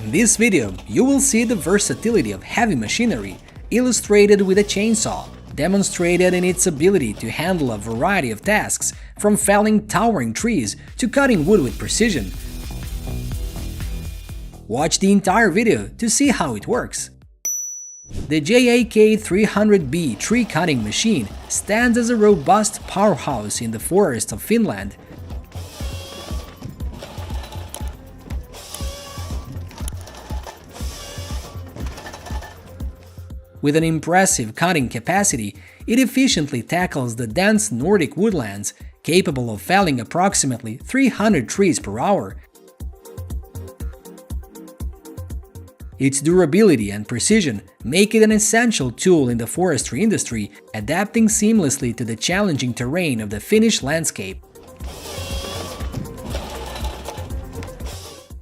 In this video, you will see the versatility of heavy machinery, illustrated with a chainsaw, demonstrated in its ability to handle a variety of tasks, from felling towering trees to cutting wood with precision. Watch the entire video to see how it works. The JAK300B tree cutting machine stands as a robust powerhouse in the forests of Finland. With an impressive cutting capacity, it efficiently tackles the dense Nordic woodlands, capable of felling approximately 300 trees per hour. Its durability and precision make it an essential tool in the forestry industry, adapting seamlessly to the challenging terrain of the Finnish landscape.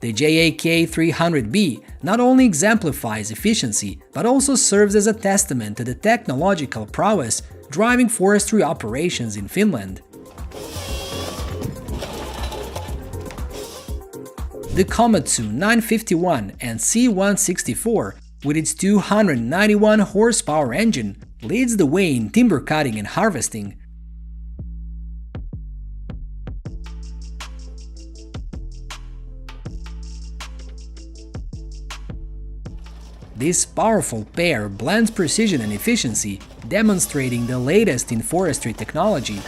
The JAK300B not only exemplifies efficiency, but also serves as a testament to the technological prowess driving forestry operations in Finland. The Komatsu 951 and C164, with its 291 horsepower engine, leads the way in timber cutting and harvesting. This powerful pair blends precision and efficiency, demonstrating the latest in forestry technology.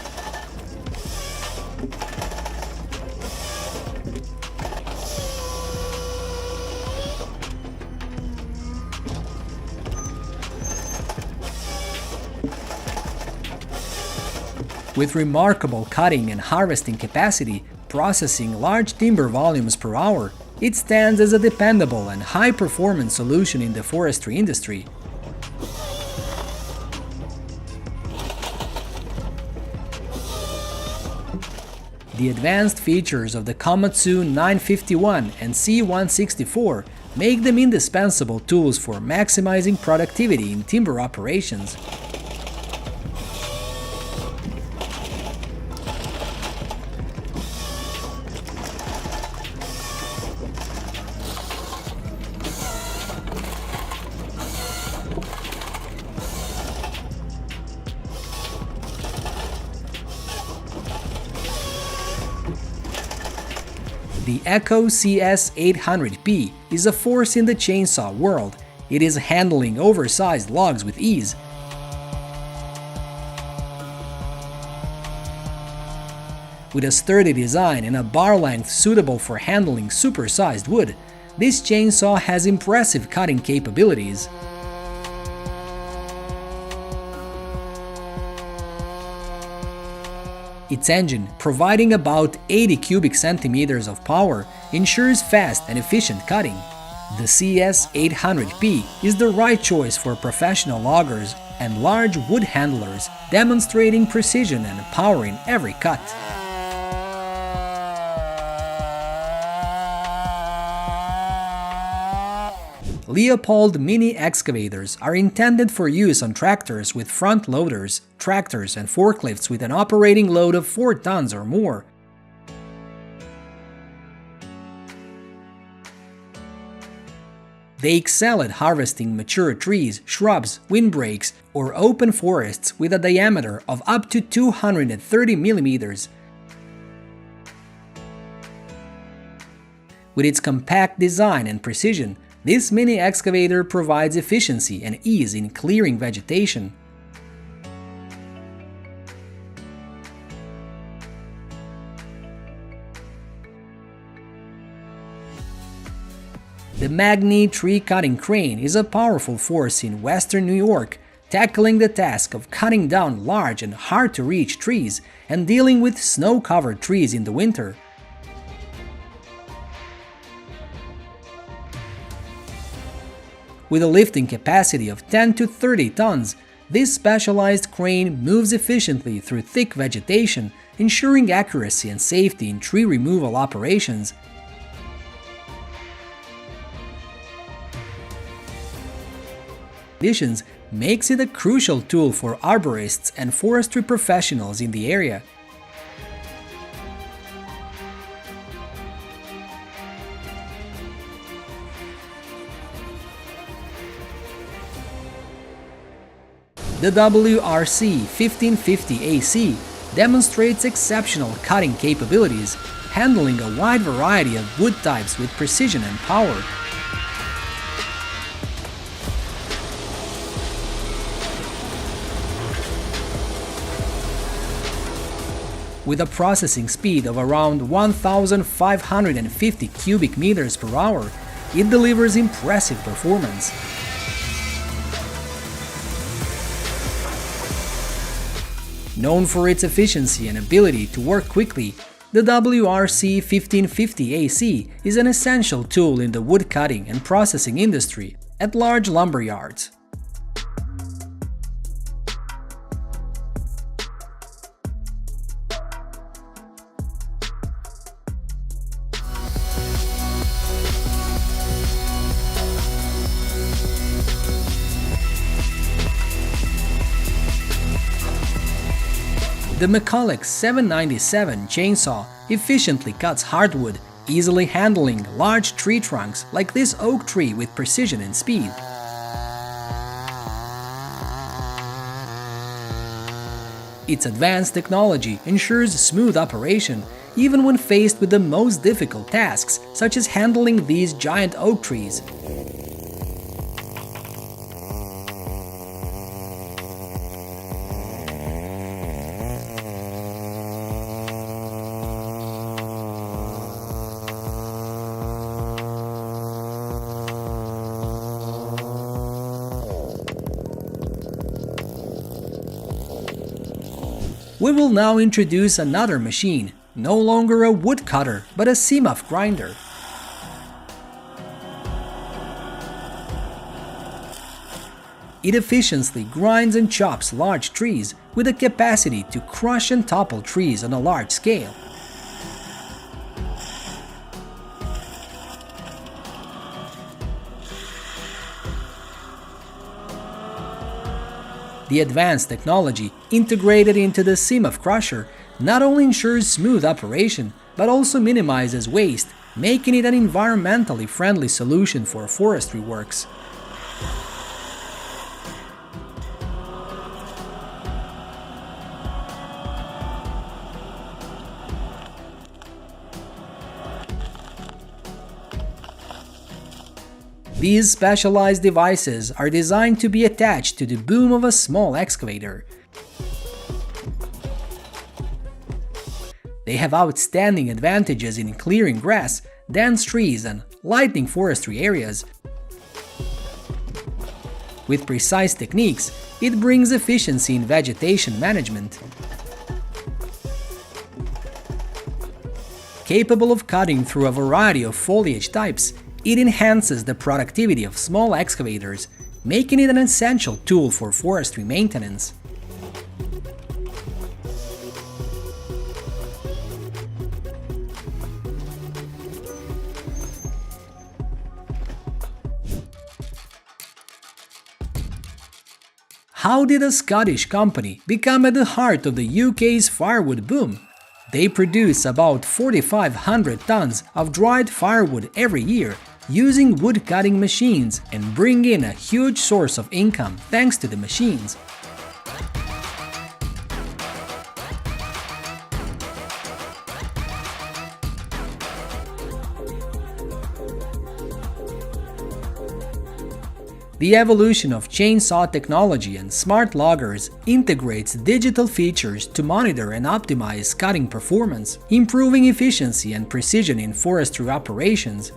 With remarkable cutting and harvesting capacity, processing large timber volumes per hour, it stands as a dependable and high-performance solution in the forestry industry. The advanced features of the Komatsu 951 and C164 make them indispensable tools for maximizing productivity in timber operations. The Echo CS800P is a force in the chainsaw world. It is handling oversized logs with ease. With a sturdy design and a bar length suitable for handling supersized wood, this chainsaw has impressive cutting capabilities. Its engine, providing about 80 cubic centimeters of power, ensures fast and efficient cutting. The CS800P is the right choice for professional loggers and large wood handlers, demonstrating precision and power in every cut. Leopold mini excavators are intended for use on tractors with front loaders, tractors and forklifts with an operating load of 4 tons or more. They excel at harvesting mature trees, shrubs, windbreaks, or open forests with a diameter of up to 230 millimeters. With its compact design and precision, this mini excavator provides efficiency and ease in clearing vegetation. The Magni tree cutting crane is a powerful force in western New York, tackling the task of cutting down large and hard-to-reach trees and dealing with snow-covered trees in the winter. With a lifting capacity of 10 to 30 tons, this specialized crane moves efficiently through thick vegetation, ensuring accuracy and safety in tree removal operations. Conditions makes it a crucial tool for arborists and forestry professionals in the area. The WRC 1550AC demonstrates exceptional cutting capabilities, handling a wide variety of wood types with precision and power. With a processing speed of around 1,550 cubic meters per hour, it delivers impressive performance. Known for its efficiency and ability to work quickly, the WRC 1550AC is an essential tool in the woodcutting and processing industry at large lumber yards. The McCulloch 797 chainsaw efficiently cuts hardwood, easily handling large tree trunks like this oak tree with precision and speed. Its advanced technology ensures smooth operation even when faced with the most difficult tasks, such as handling these giant oak trees. We will now introduce another machine, no longer a woodcutter, but a seam-off grinder. It efficiently grinds and chops large trees with the capacity to crush and topple trees on a large scale. The advanced technology integrated into the seam-off crusher not only ensures smooth operation, but also minimizes waste, making it an environmentally friendly solution for forestry works. These specialized devices are designed to be attached to the boom of a small excavator. They have outstanding advantages in clearing grass, dense trees, and lightening forestry areas. With precise techniques, it brings efficiency in vegetation management. Capable of cutting through a variety of foliage types, it enhances the productivity of small excavators, making it an essential tool for forestry maintenance. How did a Scottish company become at the heart of the UK's firewood boom? They produce about 4,500 tons of dried firewood every year, using wood-cutting machines, and bring in a huge source of income thanks to the machines. The evolution of chainsaw technology and smart loggers integrates digital features to monitor and optimize cutting performance, improving efficiency and precision in forestry operations.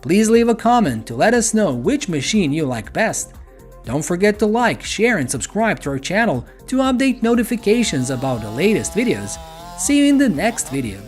Please leave a comment to let us know which machine you like best. Don't forget to like, share and subscribe to our channel to update notifications about the latest videos. See you in the next video.